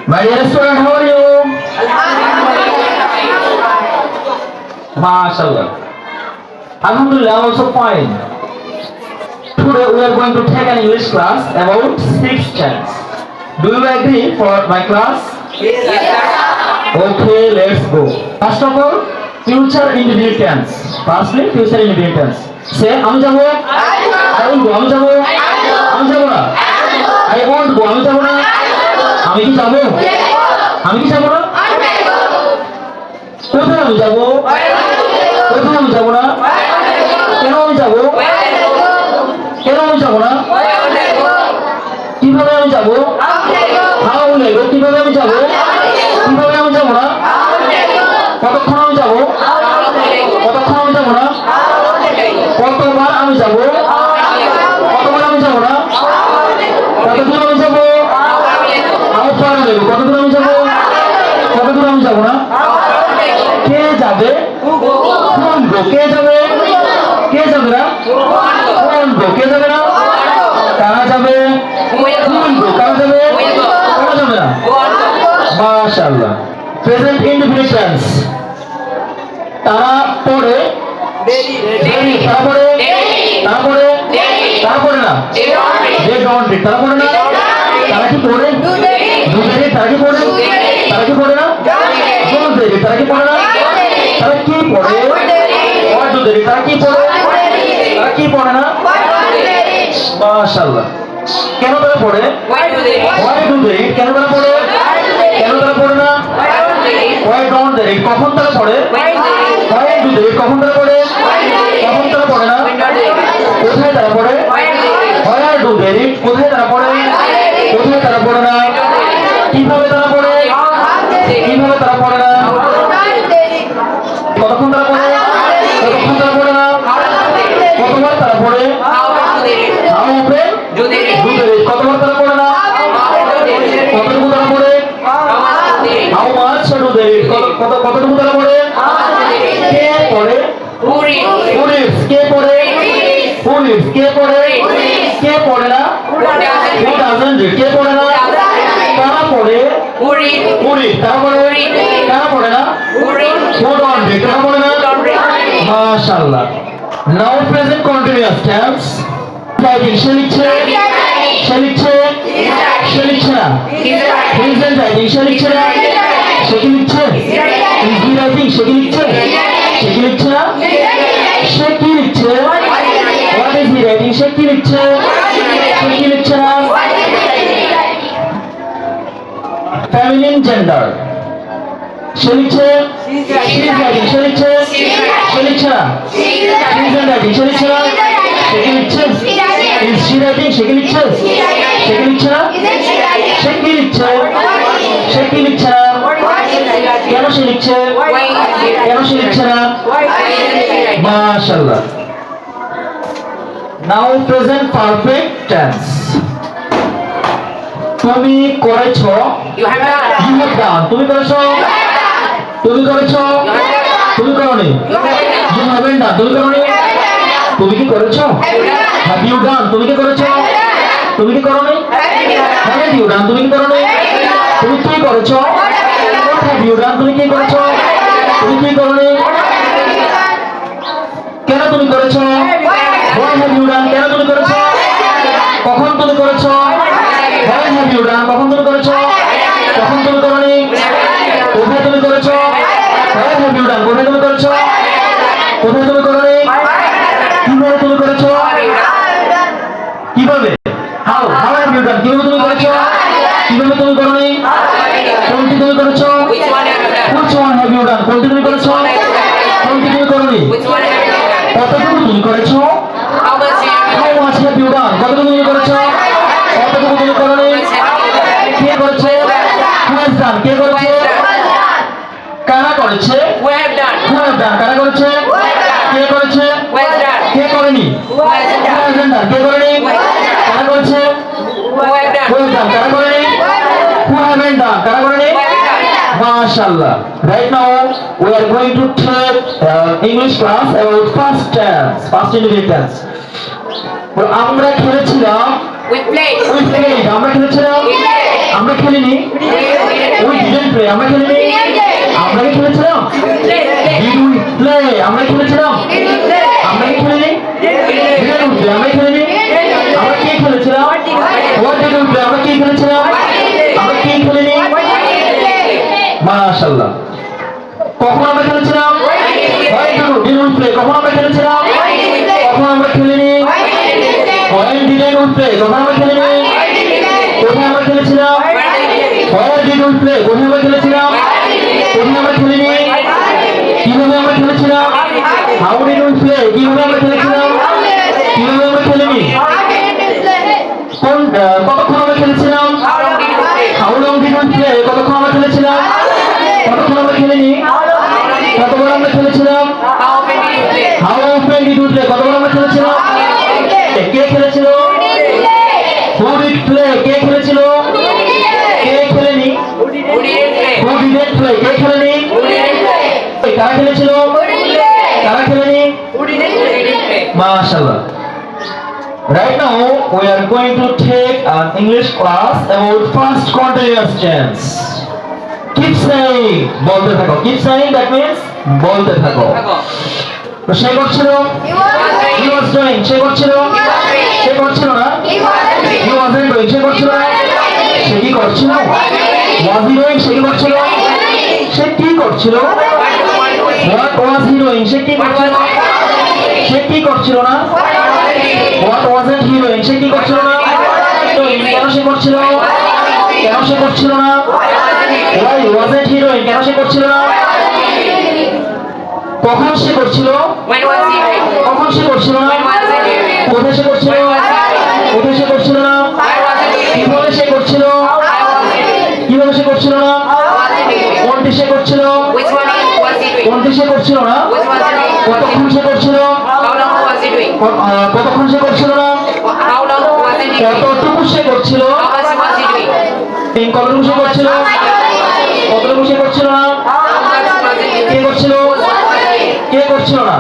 My dear student, how are you? MashaAllah. Alhamdulillah, I'm also fine. Today we are going to take an English class about 6 chants. Do you agree for my class? Yes, sir. Okay, let's go. First of all, future indefinite tense. Firstly, future indefinite tense. Say, আমি যাব। I will go, আমি যাব। আমি যাব না। I won't go, আমি যাব না। আমি কি যাব? আমি কি যাব না? কোথায় আমি যাব? কোথায় আমি যাব না? কেন আমি যাব? কেন আমি যাব না? কিভাবে আমি যাব? How will I go? কিভাবে আমি যাব? কিভাবে আমি যাব না? কতক্ষণ আমি যাব? কতক্ষণ আমি যাব না? কতবার আমি যাব? কতবার আমি যাব না? কতদূর আমি যাব? How far will I go? কতদূর আমি যাব? কতদূর আমি যাব না? কে যাবে? Who will go? কে যাবে? কে যাবে না? Who will go? কে যাবে না? কারা যাবে? Who will go? কারা যাবে? কারা যাবে না? মাশাআল্লাহ। Present indefinite tense. তারা পড়ে দেরি, তারপরে তারপরে তারপরে না, যে ডন্ট রিড, তারা পড়ে না, তারা কি পড়ে? ডু দেরি, তারা কি পড়ে? তারা কি পড়ে না? ডোন্ট দেরি, তারা কি পড়ে না? তারা কি পড়ে? হোয়াট ডু দেরি, তারা কি পড়ে? তারা কি পড়ে না? মাশাআল্লাহ। কেন তারা পড়ে? হোয়াই ডু দে রিড, কেন তারা পড়ে? কেন তারা পড়ে না? হোয়াই ডোন্ট দে রিড, কখন তারা পড়ে? হোয়াই ডু দে রিড, কখন তারা পড়ে? কখন তারা পড়ে না? কোথায় তারা পড়ে? হোয়ার ডু দে রিড, কোথায় তারা পড়ে? কোথায় তারা পড়ে না? কিভাবে তারা পড়ে? কিভাবে তারা পড়ে না? কতক্ষণ তারা পড়ে? কতক্ষণ তারা পড়ে না? কতবার তারা পড়ে? How often do they read? কতবার তারা পড়ে না? কতটুকু তারা পড়ে? How much do they read? কতটুকু তারা পড়ে? কে পড়ে? Who reads? কে পড়ে? Who reads? কে পড়ে? কে পড়ে না? Who doesn't read? কে পড়ে না? কারা পড়ে? Who read? কারা পড়ে? কারা পড়ে না? Who don't read? কারা পড়ে না? মাশাআল্লাহ। Now present continuous tense. Writing, সে লিখছে, সে লিখছে, সে লিখছে না। Present writing, সে লিখছে না, সে কি লিখছে? Is he writing? সে কি লিখছে? সে কি লিখছে না? সে কি লিখছে? What is he writing? সে কি লিখছে? সে কি লিখছে না? Feminine gender. সে লিখছে, she is writing, সে লিখছে, সে লিখছে না। Present writing, সে লিখছে না, সে কি লিখছে? Is she writing? সে কি লিখছে? সে কি লিখছে না? সে কি লিখছে? সে কি লিখছে না? কেন সে লিখছে? কেন সে লিখছে না? মাশাআল্লাহ। Now present perfect tense. তুমি করেছো, you have done. তুমি করেছো, তুমি করেছো, তুমি করোনি, you haven't done. তুমি করোনি, তুমি কি করেছো? Have you done? তুমি কি করেছো? তুমি কি করোনি? Haven't you done? তুমি কি করোনি? তুমি কি করেছো? What have you done? তুমি কি করেছো? তুমি কি করোনি? কেন তুমি করেছো? Why have you done? কেন তুমি করেছো? কখন তুমি করেছো? Why have you done? কখন তুমি করেছো? কখন তুমি করোনি? কোথায় তুমি করেছো? Where have you done? কোথায় তুমি করেছো? কোথায় তুমি করোনি? কিভাবে তুমি করেছো? কিভাবে? How have you done? কিভাবে তুমি করেছো? কিভাবে তুমি করোনি? কোনটি তুমি করেছো? Which one have you done? কোনটি তুমি করেছো? কোনটি তুমি করোনি? কতটুকু তুমি করেছো? How much have you done? কতটুকু তুমি করেছো? কতটুকু তুমি করোনি? কে করেছে? Who has done? কে করেছে? কারা করেছে? Who have done? কারা করেছে? কে করেছে? কে করেনি? Who hasn't done? কে করেনি? কারা করেছে? Who have done? কারা করেনি? Who haven't done? কারা করেনি? মাশাআল্লাহ। Right now we are going to take English class about past tense, past indefinite tense. আমরা খেলেছিলাম, we played. আমরা খেলেছিলাম, আমরা খেলিনি। প্লে আমরা খেলিনি আমরা কি খেলেছিলাম ডিড উই প্লে আমরা খেলেছিলাম আমরা কি খেলিনি ডিড উই প্লে আমরা খেলিনি আমরা কি খেলেছিলাম হোয়াট ডিড উই প্লে আমরা কি খেলেছিলাম আমরা কি খেলিনি মাশাআল্লাহ কখন আমরা খেলেছিলাম হোয়াট ডিড উই প্লে কখন আমরা খেলেছিলাম কখন আমরা খেলিনি হোয়াট ডিড উই প্লে কখন আমরা খেলিনি কোথায় আমরা খেলেছিলাম হোয়াট ডিড উই প্লে কোথায় আমরা খেলেছিলাম কোথায় আমরা খেলিনি কিভাবে আমরা খেলেছিলাম হাউ ডিড উই প্লে কিভাবে আমরা খেলেছিলাম কিভাবে আমরা খেলিনি কতক্ষণ আমরা খেলেছিলাম how long did we play কতক্ষণ আমরা খেলেছিলাম কতক্ষণ আমরা খেলিনি কতবার আমরা খেলেছিলাম how often did we play কতবার আমরা খেলেছিলাম কে খেলেছিল হু ডিড প্লে কে খেলেছিল কে খেলেনি হু ডিডন্ট প্লে কে খেলেনি কারা খেলেছিল কারা খেলেনি মাশাআল্লাহ Right now we are going to take an English class about first continuous tense. Keep saying বলতে থাকো keep saying that means বলতে থাকো তো সে করছিল he was doing সে করছিল সে করছিল না he wasn't doing সে করছিল না সে কি করছিল was he doing সে কি করছিল সে কি করছিল what was he doing সে কি করছিল সে কি করছিল না what wasn't he doing সে কি করছিল না কেন সে করছিল কেন সে করছিল না why wasn't he doing কেন সে করছিল না কখন সে করছিল কখন সে করছিল না কোথায় সে করছিল কোথায় সে করছিল না কিভাবে সে করছিল কিভাবে সে করছিল না কোনটি সে করছিল কোনটি সে করছিল না কতক্ষণ সে করছিল কতক্ষণ সে করছিল না কতটুকু সে করছিল কতটুকু সে করছিল কতটুকু সে করছিল না কে করছিল কে করছিল না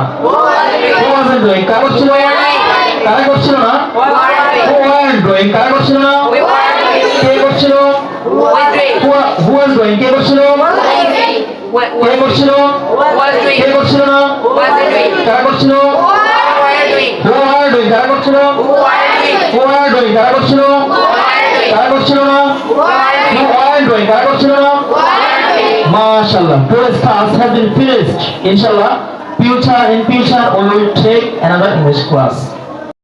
কারা করছিল কারা করছিল না ড্রয়িং কারা করছিল না কে করছিল হু ওয়াজ ড্রয়িং কে করছিল কে করছিল কে করছিল না কারা করছিল হু আর ডুইং কারা করছিল হু আর ডুইং কারা করছিল কারা করছিল না হু আর ডুইং কারা করছিল না মাশাআল্লাহ today's class has been finished inshallah in future we will take another English class